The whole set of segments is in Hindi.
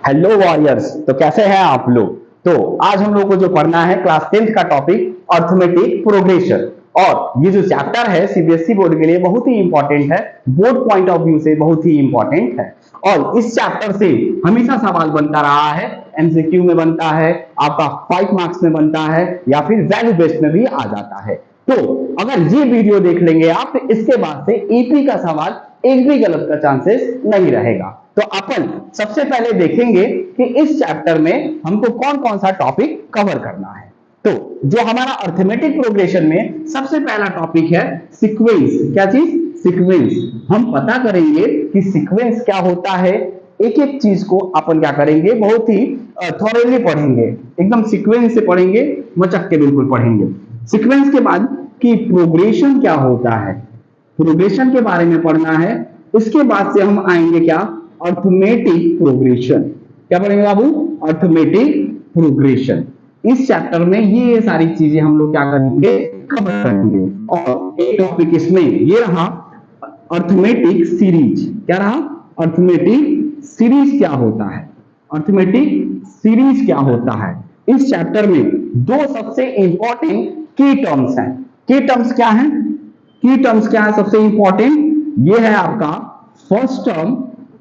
Hello warriors. तो कैसे हैं आप लोग। तो आज हम लोग को जो पढ़ना है क्लास 10th का टॉपिक अर्थमेटिक प्रोग्रेशन। और ये जो चैप्टर है सीबीएसई बोर्ड के लिए बहुत ही इंपॉर्टेंट है, बोर्ड पॉइंट ऑफ व्यू से बहुत ही इंपॉर्टेंट है। और इस चैप्टर से हमेशा सवाल बनता रहा है, एमसीक्यू में बनता है, आपका 5 मार्क्स में बनता है या फिर वैल्यू बेस्ड में भी आ जाता है। तो अगर ये वीडियो देख लेंगे आप तो इसके बाद से ईपी का सवाल एक भी गलत का चांसेस नहीं रहेगा। तो अपन सबसे पहले देखेंगे कि इस चैप्टर में हमको कौन कौन सा टॉपिक कवर करना है। तो जो हमारा अर्थमेटिक प्रोग्रेशन में सबसे पहला टॉपिक है सीक्वेंस। क्या चीज? सीक्वेंस। हम पता करेंगे कि सीक्वेंस क्या होता है। एक एक चीज को अपन क्या करेंगे, बहुत ही थॉरली पढ़ेंगे, एकदम सीक्वेंस से पढ़ेंगे, मचक के बिल्कुल पढ़ेंगे। सीक्वेंस के बाद कि प्रोग्रेशन क्या होता है, प्रोग्रेशन के बारे में पढ़ना है। इसके बाद से हम आएंगे क्या, अर्थमेटिक प्रोग्रेशन। क्या पढ़ेंगे बाबू? Arithmetic progression. इस चैप्टर में ये सारी चीजें हम लोग क्या करेंगे, कवर करेंगे। और एक टॉपिक इसमें ये रहा अर्थमेटिक सीरीज। क्या रहा? अर्थमेटिक सीरीज क्या होता है, अर्थमेटिक सीरीज क्या होता है। इस चैप्टर में दो सबसे इंपॉर्टेंट की टर्म्स हैं। की टर्म्स क्या हैं? की टर्म्स क्या है सबसे इंपॉर्टेंट? ये है आपका फर्स्ट टर्म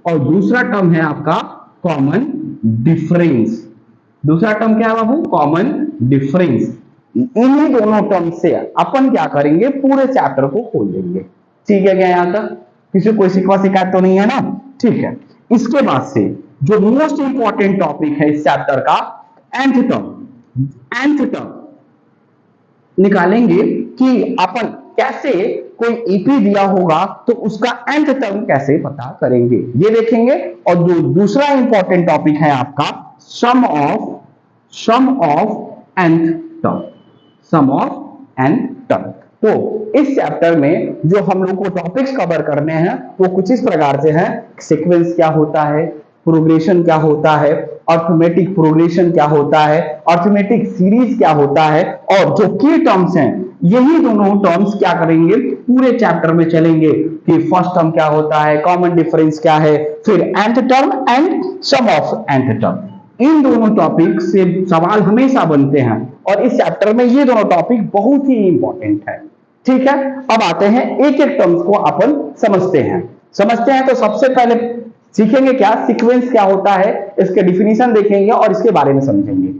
और दूसरा टर्म है आपका कॉमन डिफरेंस। दूसरा टर्म क्या है बाबू? Common difference. इन्हीं दोनों टर्म से अपन क्या करेंगे, पूरे चैप्टर को खोल देंगे। ठीक है क्या यहां तक? किसी कोई शिकायत तो नहीं है ना? ठीक है। इसके बाद से जो मोस्ट इंपॉर्टेंट टॉपिक है इस चैप्टर का, nth टर्म। nth टर्म निकालेंगे कि अपन कैसे, कोई ईपी दिया होगा तो उसका nth टर्म कैसे पता करेंगे, ये देखेंगे। और जो दूसरा इंपॉर्टेंट टॉपिक है आपका sum of nth term. Sum of nth term. तो इस चैप्टर में जो हम लोग को टॉपिक्स कवर करने हैं वो कुछ इस प्रकार से हैं। सीक्वेंस क्या होता है, प्रोग्रेशन क्या होता है, अर्थमेटिक प्रोग्रेशन क्या होता है, अर्थमेटिक सीरीज क्या होता है, और जो की टर्म्स हैं यही दोनों टर्म्स क्या करेंगे, पूरे चैप्टर में चलेंगे कि फर्स्ट टर्म क्या होता है, कॉमन डिफरेंस क्या है, फिर nth term and sum of nth term. इन दोनों टॉपिक से सवाल हमेशा बनते हैं और इस चैप्टर में ये दोनों टॉपिक बहुत ही इंपॉर्टेंट है। ठीक है। अब आते हैं एक एक टर्म्स को अपन समझते हैं। तो सबसे पहले सीखेंगे क्या, सीक्वेंस क्या होता है, इसके डिफिनीशन देखेंगे और इसके बारे में समझेंगे।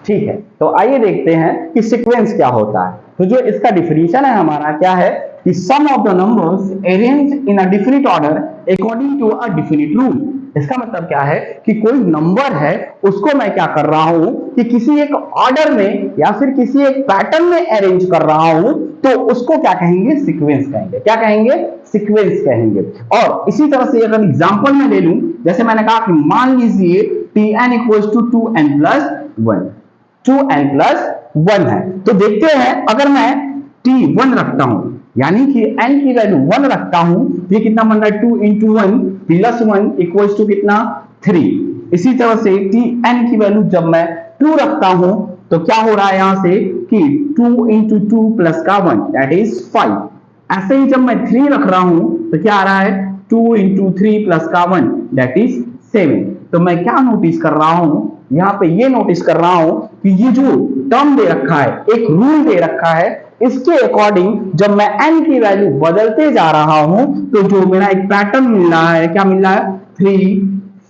ठीक है। तो आइए देखते हैं कि सीक्वेंस क्या होता है। तो जो इसका डिफिनीशन है हमारा क्या है कि sum of the numbers arranged in a definite order according to a definite rule. इसका मतलब क्या है कि कोई नंबर है उसको मैं क्या कर रहा हूं कि किसी एक ऑर्डर में या फिर किसी एक पैटर्न में अरेंज कर रहा हूं, तो उसको क्या कहेंगे, सीक्वेंस कहेंगे। क्या कहेंगे? सीक्वेंस कहेंगे। और इसी तरह से अगर एग्जांपल में ले लूं, जैसे मैंने कहा कि मान लीजिए tn equals to 2n plus 1, 2n plus 1 है। तो देखते हैं अगर मैं t1 रखता हूं यानी कि n की वैल्यू 1 रखता हूं, ये कितना बन रहा है, 2 इंटू 1 प्लस 1 इक्वल्स टू कितना, 3। इसी तरह से tn की वैल्यू जब मैं 2 रखता हूं तो क्या हो रहा है यहां से कि 2 इंटू 2 प्लस का 1 दैट इज 5। ऐसे ही जब मैं 3 रख रहा हूं तो क्या आ रहा है, 2 इंटू 3 प्लस का 1 दैट इज 7। तो मैं क्या नोटिस कर रहा हूं यहां पे, ये नोटिस कर रहा हूं कि ये जो टर्म दे रखा है, एक रूल दे रखा है, इसके अकॉर्डिंग जब मैं n की वैल्यू बदलते जा रहा हूं तो जो मेरा एक पैटर्न मिल रहा है, क्या मिल रहा है, 3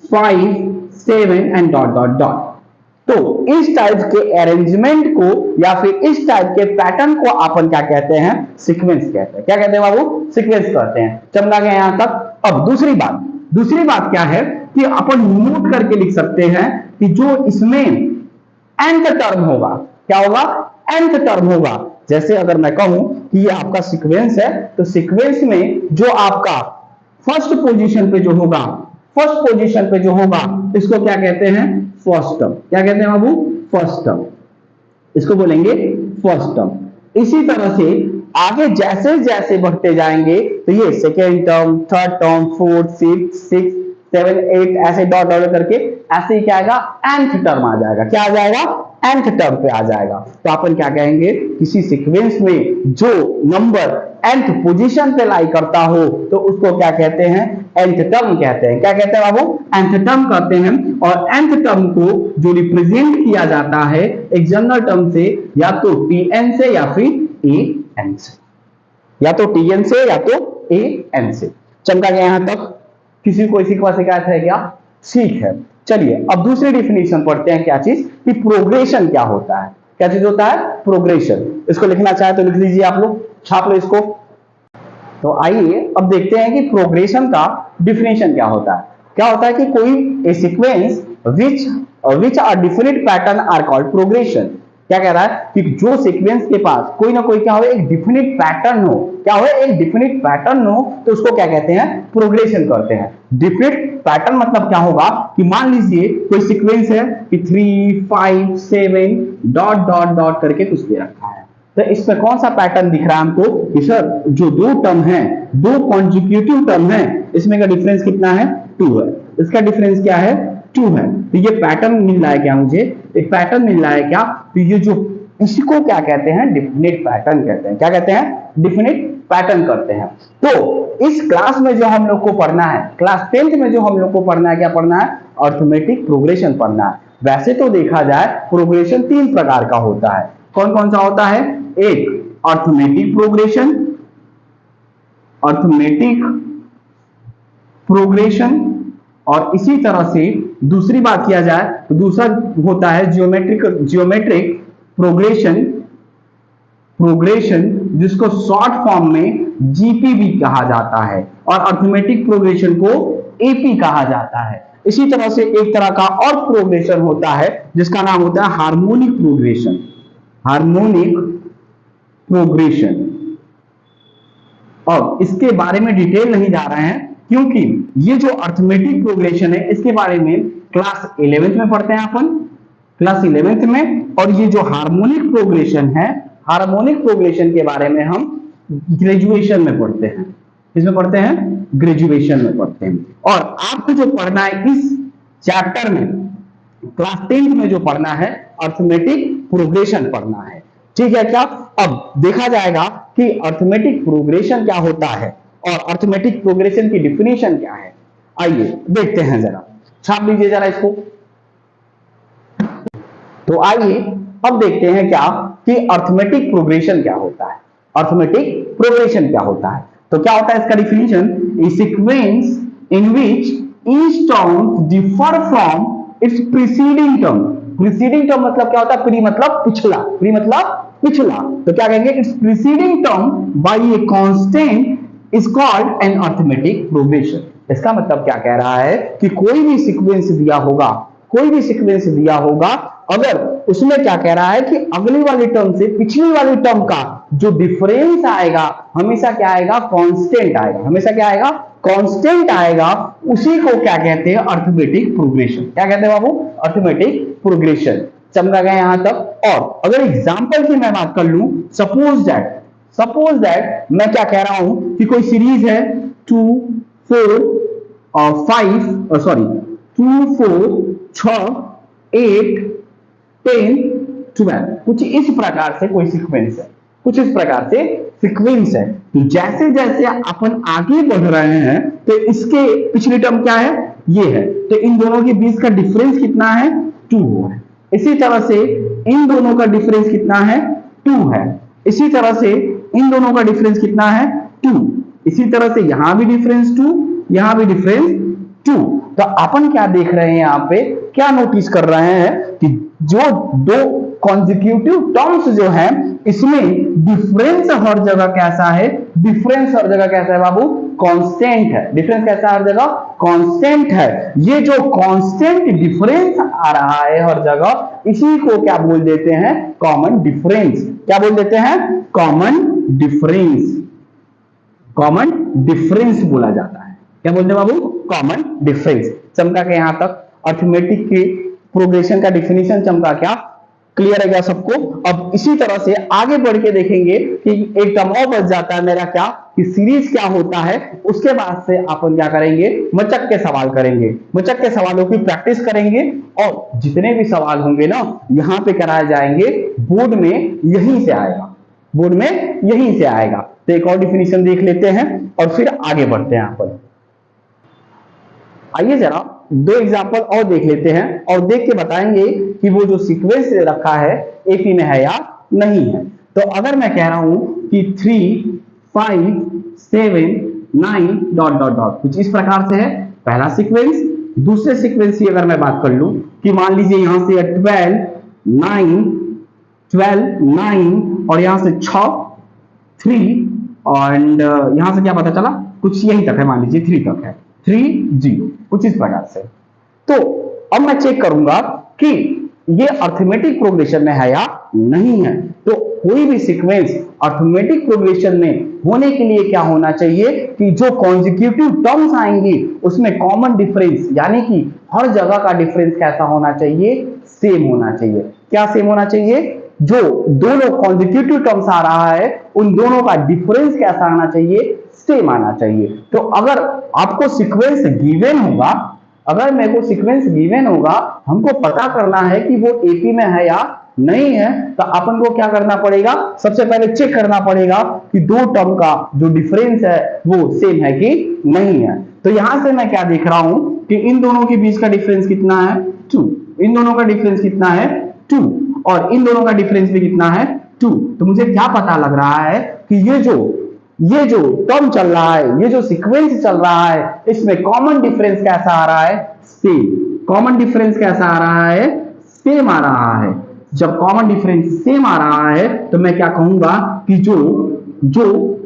5 7 एंड डॉट डॉट डॉट। तो इस टाइप के अरेंजमेंट को या फिर इस टाइप के पैटर्न को अपन क्या कहते हैं, सीक्वेंस कहते हैं। क्या कहते हैं बाबू? सीक्वेंस कहते हैं। चमका गया यहां तक। अब दूसरी बात क्या है कि अपन नोट करके लिख सकते हैं कि जो इसमें nth टर्म होगा, क्या होगा, nth टर्म होगा। जैसे अगर मैं कहूं कि ये आपका सीक्वेंस है तो सीक्वेंस में जो आपका फर्स्ट पोजीशन पे जो होगा, इसको क्या कहते हैं, फर्स्ट टर्म। क्या कहते हैं बाबू? First term. इसको बोलेंगे फर्स्ट टर्म। इसी तरह से आगे जैसे जैसे बढ़ते जाएंगे तो ये second term, third term, fourth, fifth, sixth, 7 8 ऐसे डॉट डॉट करके ऐसे ही क्या आएगा, nth टर्म आ जाएगा। क्या आ जाएगा, nth टर्म पे आ जाएगा। तो अपन क्या कहेंगे, किसी सीक्वेंस में जो नंबर nth पोजीशन पे लाई करता हो तो उसको क्या कहते हैं, nth टर्म कहते हैं। क्या कहते हैं बाबू, nth टर्म कहते हैं। और nth टर्म को जो रिप्रेजेंट किया जाता है एक जनरल टर्म से, या तो tn से या फिर an से, या तो tn से या तो an से। चमका गया यहां तक, किसी को इसी का शिकायत है क्या, ठीक है। चलिए अब दूसरी डिफिनेशन पढ़ते हैं, क्या चीज कि प्रोग्रेशन क्या होता है। क्या चीज होता है, प्रोग्रेशन। इसको लिखना चाहे तो लिख लीजिए, आप लोग छाप लो इसको। तो आइए अब देखते हैं कि प्रोग्रेशन का डिफिनेशन क्या होता है। क्या होता है कि कोई a sequence which are different pattern are called progression. क्या कह रहा है कि जो सीक्वेंस के पास कोई ना कोई क्या हो, एक डिफिनिट पैटर्न हो, क्या हो, एक डिफिनिट पैटर्न हो, तो उसको क्या कहते हैं, प्रोग्रेशन करते हैं। डिफिनिट पैटर्न मतलब क्या होगा कि मान लीजिए कोई सीक्वेंस है कि 3 5 7 डॉट डॉट डॉट करके कुछ दे रखा है। तो इसमें कौन सा पैटर्न दिख रहा है हमको कि सर जो दो टर्म है, दो कॉन्जिक्यूटिव टर्म है, इसमें का डिफरेंस कितना है, 2 है। इसका डिफरेंस क्या है, 2 है। तो ये पैटर्न मिल रहा है क्या, मुझे एक पैटर्न मिल रहा है क्या। तो ये जो, इसको क्या कहते हैं, डिफिनिट पैटर्न कहते हैं। क्या कहते हैं, डिफिनिट पैटर्न करते हैं। तो इस क्लास में जो हम लोग को पढ़ना है, क्लास 10th में जो हम लोग को पढ़ना है, क्या पढ़ना है, अर्थमेटिक प्रोग्रेशन पढ़ना है। वैसे तो देखा जाए प्रोग्रेशन 3 प्रकार का होता है। कौन कौन सा होता है, एक अर्थमेटिक प्रोग्रेशन, अर्थमेटिक प्रोग्रेशन, और इसी तरह से दूसरी बात किया जाए तो दूसरा होता है जियोमेट्रिक प्रोग्रेशन, जिसको शॉर्ट फॉर्म में जीपीबी कहा जाता है, और अर्थमेटिक प्रोग्रेशन को एपी कहा जाता है। इसी तरह से एक तरह का और प्रोग्रेशन होता है जिसका नाम होता है हार्मोनिक प्रोग्रेशन, हार्मोनिक प्रोग्रेशन। और इसके बारे में डिटेल नहीं जा रहे हैं, क्योंकि ये जो अर्थमेटिक प्रोग्रेशन है इसके बारे में क्लास 11th में पढ़ते हैं अपन, क्लास 11th में। और ये जो हार्मोनिक प्रोग्रेशन है, हार्मोनिक प्रोग्रेशन के बारे में हम ग्रेजुएशन में पढ़ते हैं। किसमें पढ़ते हैं, ग्रेजुएशन में पढ़ते हैं। और आपको जो पढ़ना है इस चैप्टर में, क्लास 10th में जो पढ़ना है, अर्थमेटिक प्रोग्रेशन पढ़ना है, ठीक है क्या। अब देखा जाएगा कि अर्थमेटिक प्रोग्रेशन क्या होता है और अर्थमेटिक प्रोग्रेशन की डिफिनेशन क्या है। आइए देखते हैं, जरा छाप लीजिए जरा इसको। तो आइए अब देखते हैं क्या कि अर्थमेटिक प्रोग्रेशन क्या होता है, अर्थमेटिक प्रोग्रेशन क्या होता है। तो क्या होता है इसका definition, A sequence in which each term differ from its preceding term. Preceding term मतलब क्या होता है, प्री मतलब पिछला, प्री मतलब पिछला। तो क्या कहेंगे, it's preceding term by a constant is called an arithmetic progression. इसका मतलब क्या कह रहा है कि कोई भी सीक्वेंस दिया होगा, कोई भी सीक्वेंस दिया होगा, अगर उसमें क्या कह रहा है कि अगली वाली टर्म से पिछली वाली टर्म का जो डिफरेंस आएगा हमेशा क्या आएगा, कांस्टेंट आएगा, हमेशा क्या आएगा, कांस्टेंट आएगा, उसी को क्या कहते हैं, अर्थमेटिक प्रोग्रेशन। क्या कहते हैं बाबू, अर्थमेटिक प्रोग्रेशन। समझा गया यहां तक। और अगर एग्जांपल की मैं बात कर लूं, सपोज दैट मैं क्या कह रहा हूं कि कोई सीरीज है 2 4 और 5 सॉरी 2 4 6 8 10 12, कुछ इस प्रकार से कोई सीक्वेंस है, कुछ इस प्रकार से सीक्वेंस है। तो जैसे जैसे अपन आगे बढ़ रहे हैं तो इसके पिछली टर्म क्या है, ये है, तो इन दोनों के बीच का डिफरेंस कितना है, 2 है। इसी तरह से इन दोनों का डिफरेंस कितना है, 2 है। इसी तरह से इन दोनों का डिफरेंस कितना है, 2। इसी तरह से यहां भी डिफरेंस 2, यहां भी डिफरेंस 2। तो अपन क्या देख रहे हैं, यहां पे क्या नोटिस कर रहे हैं कि जो दो कॉन्जिक्यूटिव टर्म्स जो हैं इसमें डिफरेंस हर जगह कैसा है, डिफरेंस हर जगह कैसा है बाबू, कांस्टेंट है। डिफरेंस कैसा है हर जगह, कांस्टेंट है। ये जो कांस्टेंट डिफरेंस आ रहा है हर जगह, इसी को क्या बोल देते हैं, कॉमन डिफरेंस। क्या बोल देते हैं, कॉमन डिफरेंस। कॉमन डिफरेंस बोला जाता है। क्या बोलते हैं बाबू, कॉमन डिफरेंस। चमका के यहां तक अर्थमेटिक के प्रोग्रेशन का डिफिनेशन चमका क्या। क्लियर है क्या सबको? अब इसी तरह से आगे बढ़ के देखेंगे कि एक टर्म और बच जाता है मेरा, क्या कि सीरीज क्या होता है। उसके बाद से अपन क्या करेंगे, मचक के सवाल करेंगे, मचक के सवालों की प्रैक्टिस करेंगे और जितने भी सवाल होंगे ना यहां पे कराए जाएंगे, बोर्ड में यहीं से आएगा, बोर्ड में यहीं से आएगा। तो एक और डिफिनीशन देख लेते हैं और फिर आगे बढ़ते हैं अपन। आइए जरा दो एग्जांपल और देख लेते हैं और देख के बताएंगे कि वो जो सीक्वेंस रखा है एपी में है या नहीं है। तो अगर मैं कह रहा हूं कि 3 5 7 9 डॉट डॉट डॉट, कुछ इस प्रकार से है पहला सीक्वेंस। दूसरे सीक्वेंस की अगर मैं बात कर लूं कि मान लीजिए यहां से 12 9 और यहां से 6 3 एंड यहां से क्या पता चला, कुछ यहीं तक है, मान लीजिए 3 तक है, 3 0, कुछ इस प्रकार से। तो अब मैं चेक करूंगा कि ये अर्थमेटिक प्रोग्रेशन में है या नहीं है। तो कोई भी सीक्वेंस अर्थमेटिक प्रोग्रेशन में होने के लिए क्या होना चाहिए कि जो कॉन्जिक्यूटिव टर्म्स आएंगी उसमें कॉमन डिफरेंस, यानी कि हर जगह का डिफरेंस कैसा होना चाहिए, सेम होना चाहिए। क्या सेम होना चाहिए? जो दोनों कॉन्जिक्यूटिव टर्म्स आ रहा है उन दोनों का डिफरेंस कैसा आना चाहिए, सेम आना चाहिए। तो अगर आपको सीक्वेंस गिवन होगा, अगर मेरे को सीक्वेंस गिवन होगा, हमको पता करना है कि वो एपी में है या नहीं है, तो अपन को क्या करना पड़ेगा, सबसे पहले चेक करना पड़ेगा कि दो टर्म का जो डिफरेंस है वो सेम है कि नहीं है। तो यहां से मैं क्या देख रहा हूं कि इन दोनों के बीच का डिफरेंस कितना है, 2। इन दोनों का डिफरेंस कितना है, 2, और इन दोनों का डिफरेंस भी कितना है, 2। तो मुझे क्या पता लग रहा है कि ये जो टर्म चल रहा है, ये जो सीक्वेंस चल रहा है, इसमें कॉमन डिफरेंस कैसा आ रहा है, सेम। कॉमन डिफरेंस कैसा आ रहा है, सेम आ रहा है। जब कॉमन डिफरेंस सेम आ रहा है तो मैं क्या कहूंगा कि जो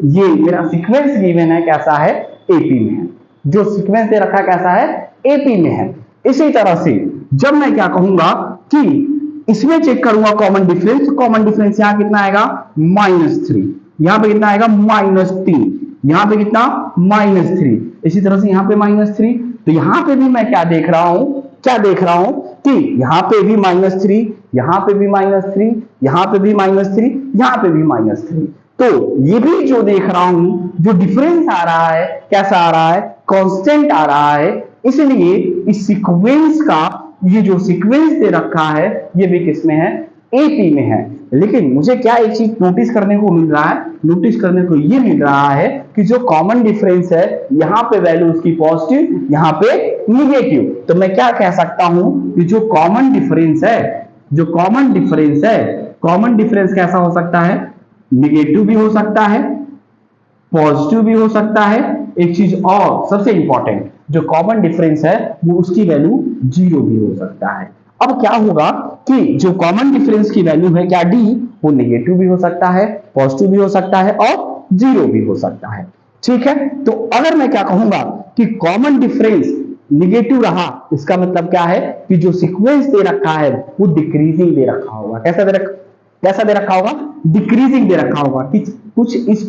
ये मेरा सीक्वेंस गिवन है कैसा है, एपी में है। जो सीक्वेंस दे रखा है कैसा है, एपी में है। इसी तरह से जब मैं क्या कहूंगा कि इसमें चेक करूंगा कॉमन डिफरेंस, कॉमन डिफरेंस यहां कितना आएगा, -3, यहां पे कितना आएगा, -3, यहां पे कितना, -3, इसी तरह से यहां पे -3। तो यहां पे भी मैं क्या देख रहा हूं कि यहां पे भी -3, यहां पे भी -3, यहां पे भी -3, यहां पे भी -3। तो ये भी जो देख रहा हूं, जो डिफरेंस आ रहा है कैसा आ रहा है, कांस्टेंट आ रहा है। इसलिए इस सीक्वेंस का ये जो सीक्वेंस दे रखा है ये भी किसमें है, एपी में है। लेकिन मुझे क्या एक चीज नोटिस करने को मिल रहा है, नोटिस करने को ये मिल रहा है कि जो कॉमन डिफरेंस है यहां पे वैल्यू उसकी पॉजिटिव, यहां पे निगेटिव। तो मैं क्या कह सकता हूं कि जो कॉमन डिफरेंस है, कॉमन डिफरेंस कैसा हो सकता है, निगेटिव भी हो सकता है, पॉजिटिव भी हो सकता है। एक चीज और सबसे इंपॉर्टेंट, जो कॉमन डिफरेंस है वो उसकी वैल्यू 0 भी हो सकता है। अब क्या होगा कि जो कॉमन डिफरेंस की वैल्यू है क्या डी, वो नेगेटिव भी हो सकता है, पॉजिटिव भी हो सकता है और 0 भी हो सकता है। ठीक है, तो अगर मैं क्या कहूंगा कि कॉमन डिफरेंस निगेटिव रहा, इसका मतलब क्या है कि जो सीक्वेंस दे रखा है वो डिक्रीजिंग दे रखा होगा। कैसा दे रखा होगा, डिक्रीजिंग दे रखा होगा, कुछ इस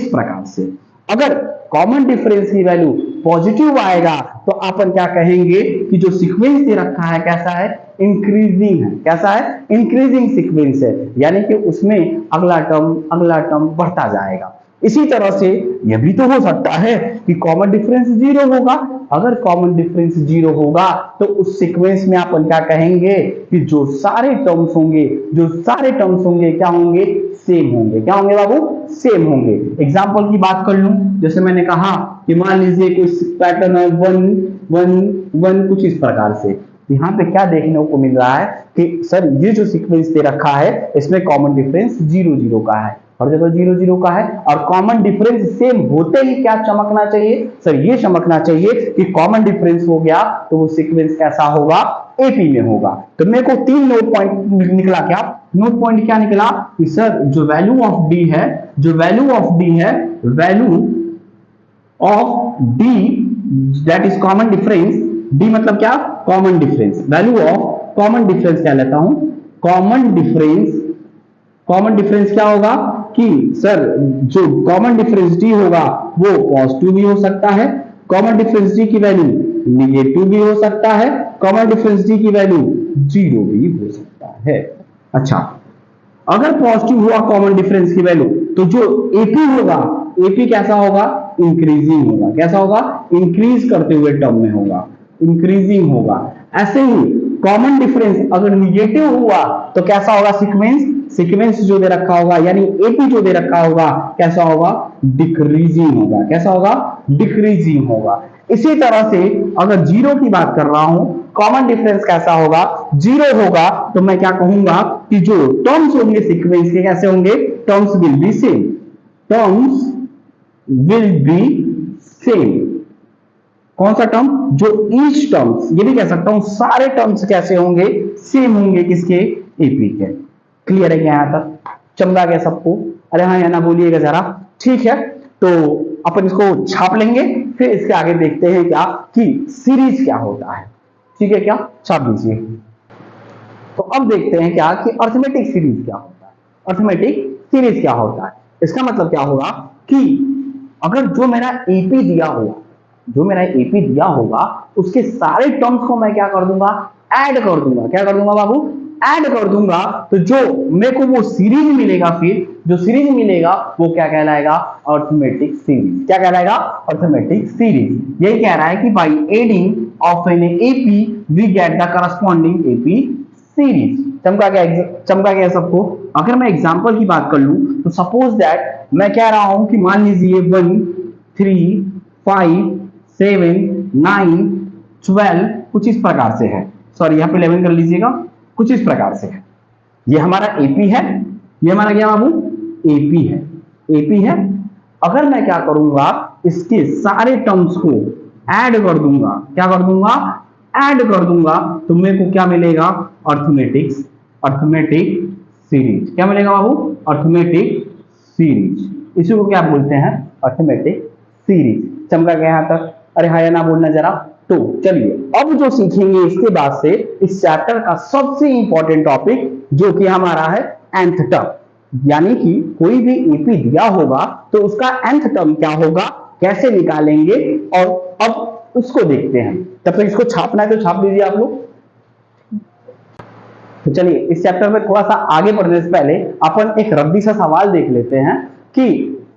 प्रकार से। अगर कॉमन डिफरेंस की वैल्यू पॉजिटिव आएगा तो अपन क्या कहेंगे कि जो सीक्वेंस दे रखा है कैसा है, इंक्रीजिंग है। कैसा है, इंक्रीजिंग सीक्वेंस है, यानी कि उसमें अगला टर्म बढ़ता जाएगा। इसी तरह से यह भी तो हो सकता है कि कॉमन डिफरेंस 0 होगा। अगर कॉमन डिफरेंस 0 होगा तो उस सीक्वेंस में अपन क्या कहेंगे कि जो सारे टर्म्स होंगे क्या होंगे, सेम होंगे। क्या होंगे बाबू, सेम होंगे। एग्जांपल की बात कर लूं, जैसे मैंने कहा कि मान लीजिए कोई पैटर्न है 1 1 1, कुछ इस प्रकार से। यहाँ पे क्या देखने को मिल रहा है कि सर ये जो सीक्वेंस दे रखा है इसमें कॉमन डिफरेंस 0 0 का है, हर जगह 0 0 का है, और कॉमन डिफरेंस सेम होते ही क्या चमकना चाहिए, सर ये चमकना चाहिए कि कॉमन डिफरेंस हो गया तो वो सीक्वेंस कैसा होगा, एपी में होगा। तो मेरे को 3 नोट पॉइंट निकला। क्या नोट पॉइंट क्या निकला कि सर जो वैल्यू ऑफ डी है, value of D that is common difference. D मतलब क्या, common difference. Value of common difference क्या लेता हूं, कॉमन डिफरेंस क्या होगा कि सर जो कॉमन डिफरेंस डी होगा वो पॉजिटिव भी हो सकता है, कॉमन डिफरेंस डी की वैल्यू निगेटिव भी हो सकता है, कॉमन डिफरेंस डी की वैल्यू 0 भी हो सकता है। है। अच्छा, अगर पॉजिटिव हुआ कॉमन डिफरेंस की वैल्यू, तो जो एपी होगा, एपी कैसा होगा, इंक्रीजिंग होगा। कैसा होगा, इंक्रीज करते हुए टर्म में होगा, इंक्रीजिंग होगा। ऐसे ही कॉमन डिफरेंस अगर निगेटिव हुआ तो कैसा होगा, सीक्वेंस, सीक्वेंस जो दे रखा होगा यानी एपी जो दे रखा होगा कैसा होगा, डिक्रीजिंग होगा। कैसा होगा, डिक्रीजिंग होगा। इसी तरह से अगर जीरो की बात कर रहा हूं, कॉमन डिफरेंस कैसा होगा, जीरो होगा, तो मैं क्या कहूंगा कि जो टर्म्स होंगे सीक्वेंस के कैसे होंगे, terms will be same, terms will be same. कौन सा टर्म, जो ईच टर्म्स, ये भी कह सकता हूं सारे टर्म्स कैसे होंगे, सेम होंगे, किसके, एपी के। क्लियर है क्या यहां तक, चमका गया सबको? अरे हाँ या ना बोलिएगा जरा। ठीक है, तो अपन इसको छाप लेंगे, फिर इसके आगे देखते हैं क्या कि सीरीज क्या होता है। ठीक है, क्या छाप दीजिए। तो अब देखते हैं क्या कि अर्थमेटिक सीरीज क्या होता है। अर्थमेटिक सीरीज क्या होता है, इसका मतलब क्या होगा कि अगर जो मेरा एपी दिया होगा, जो मेरा एपी दिया होगा उसके सारे टर्म्स को मैं क्या कर दूंगा, ऐड कर दूंगा। क्या कर दूंगा बाबू, ऐड कर दूंगा। तो जो मेरे को वो सीरीज मिलेगा, फिर जो सीरीज मिलेगा वो क्या कहलाएगा, अर्थमेटिक सीरीज। क्या कहलाएगा, अर्थमेटिक सीरीज। यही कह रहा है कि by adding of an AP we get the corresponding AP series. चमका गया सबको? अगर मैं एग्जांपल की बात कर लूं तो सपोज दैट मैं कह रहा हूं कि मान लीजिए 1 3 5 7 9 12 कुछ इस प्रकार से है। सॉरी, यहां पे 11 कर लीजिएगा। कुछ इस प्रकार से है। ये हमारा एपी है, ये हमारा क्या बाबू, एपी है, एपी है। अगर मैं क्या करूंगा, इसके सारे टर्म्स को ऐड कर दूंगा। क्या कर दूंगा, ऐड कर दूंगा, तो मेरे को क्या मिलेगा, अर्थमेटिक, अर्थमेटिक सीरीज। क्या मिलेगा बाबू, अर्थमेटिक सीरीज। इसी को क्या बोलते हैं, अर्थमेटिक सीरीज। चमका गया यहां तक? अरे हाँ या ना बोलना जरा। तो चलिए अब जो सीखेंगे इसके बाद से इस चैप्टर का सबसे इंपॉर्टेंट टॉपिक जो कि हमारा है nth टर्म, यानी कि कोई भी एपी दिया होगा तो उसका nth टर्म क्या होगा, कैसे निकालेंगे, और अब उसको देखते हैं। तब तक इसको छापना है तो छाप दीजिए आप लोग। तो चलिए इस चैप्टर में थोड़ा सा आगे बढ़ने से पहले अपन एक रद्दी सा सवाल देख लेते हैं कि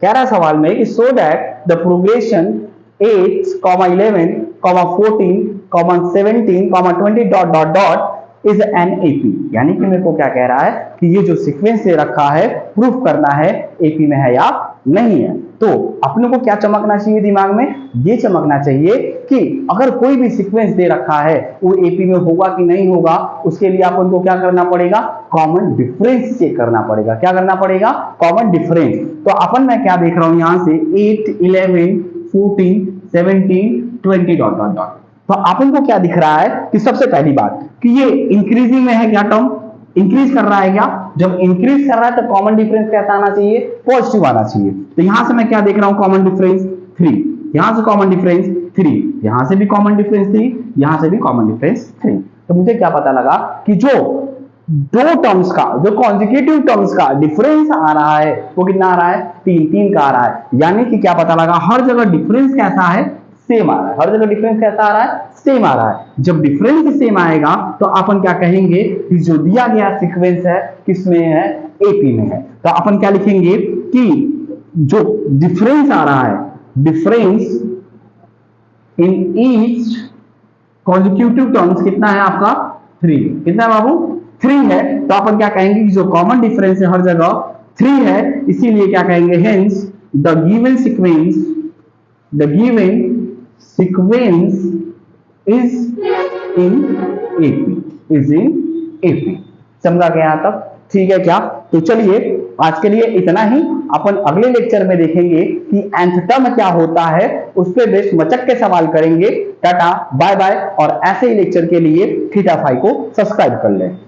कह रहा सवाल में कि so that the progression 8, 11, 14, 17, 20 dot dot dot is an AP. यानी कि मेरे को क्या कह रहा है कि ये जो सीक्वेंस दे रखा है प्रूफ करना है एपी में है या नहीं है। तो अपने को क्या चमकना चाहिए दिमाग में, ये चमकना चाहिए कि अगर कोई भी सीक्वेंस दे रखा है वो एपी में होगा कि नहीं होगा, उसके लिए अपन को क्या करना पड़ेगा, कॉमन डिफरेंस चेक करना पड़ेगा। क्या करना पड़ेगा, कॉमन डिफरेंस। तो अपन मैं क्या देख रहा हूं यहां से 8, 11, 14, 17, 20 डॉट डॉट डॉट। तो अपन को क्या दिख रहा है कि सबसे पहली बात कि ये इंक्रीजिंग में है, क्या टर्म इंक्रीज कर रहा है क्या। जब इंक्रीज कर रहा है तो कॉमन डिफरेंस कैसा आना चाहिए, पॉजिटिव आना चाहिए। तो यहां से मैं क्या देख रहा हूं, कॉमन डिफरेंस 3, यहां से कॉमन डिफरेंस 3, यहां से भी कॉमन डिफरेंस 3, यहां से भी कॉमन डिफरेंस 3। तो मुझे क्या पता लगा कि जो दो टर्म्स का, जो कॉन्जिक्यूटिव टर्म्स का डिफरेंस आ रहा है वो कितना आ रहा है, 3 का आ रहा है। यानी कि क्या पता लगा, हर जगह डिफरेंस कैसा है, सेम आ रहा है। हर जगह डिफरेंस कैसा आ रहा है, सेम आ रहा है। जब डिफरेंस सेम आएगा तो अपन क्या कहेंगे कि जो दिया गया सीक्वेंस है किसमें है, एपी में है। तो अपन क्या लिखेंगे कि जो डिफरेंस आ रहा है, difference in each consecutive terms कितना है आपका, 3। कितना है बाबू, 3 है। तो अपन क्या कहेंगे कि जो कॉमन डिफरेंस है हर जगह 3 है, इसीलिए क्या कहेंगे, hence the given sequence, the given sequence is in AP, is in AP। समझा गया यहां तक, ठीक है क्या। तो चलिए आज के लिए इतना ही। अपन अगले लेक्चर में देखेंगे कि nth टर्म क्या होता है, उस पे बेस्ट मचक के सवाल करेंगे। टाटा बाय बाय, और ऐसे ही लेक्चर के लिए थीटा फाई को सब्सक्राइब कर लें।